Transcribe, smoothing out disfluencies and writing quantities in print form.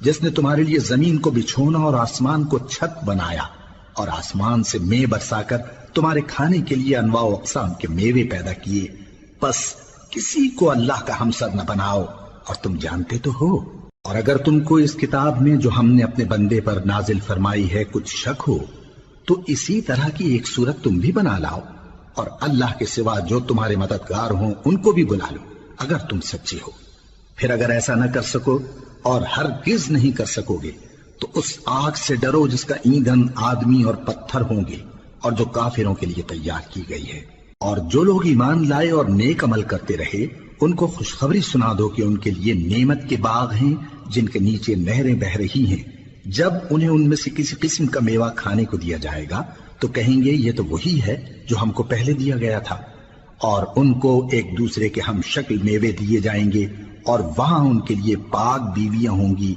جس نے تمہارے لیے زمین کو بچھونا اور آسمان کو چھت بنایا اور آسمان سے مے برسا کر تمہارے کھانے کے لیے انواع و اقسام کے میوے پیدا کیے، بس کسی کو اللہ کا ہمسر نہ بناؤ، اور تم جانتے تو ہو۔ اور اگر تم کو اس کتاب میں جو ہم نے اپنے بندے پر نازل فرمائی ہے کچھ شک ہو تو اسی طرح کی ایک صورت تم بھی بنا لاؤ، اور اللہ کے سوا جو تمہارے مددگار ہوں ان کو بھی بلا لو اگر تم سچے ہو۔ پھر اگر ایسا نہ کر سکو اور ہرگز نہیں کر سکو گے تو اس آگ سے ڈرو جس کا ایندھن آدمی اور پتھر ہوں گے اور جو کافروں کے لیے تیار کی گئی ہے۔ اور جو لوگ ایمان لائے اور نیک عمل کرتے رہے ان کو خوشخبری سنا دو کہ ان کے لیے نعمت کے باغ ہیں جن کے نیچے نہریں بہہ رہی ہیں، جب انہیں ان میں سے کسی قسم کا میوہ کھانے کو دیا جائے گا تو کہیں گے یہ تو وہی ہے جو ہم کو پہلے دیا گیا تھا، اور ان کو ایک دوسرے کے ہم شکل میوے دیے جائیں گے، اور وہاں ان کے لیے پاک بیویاں ہوں گی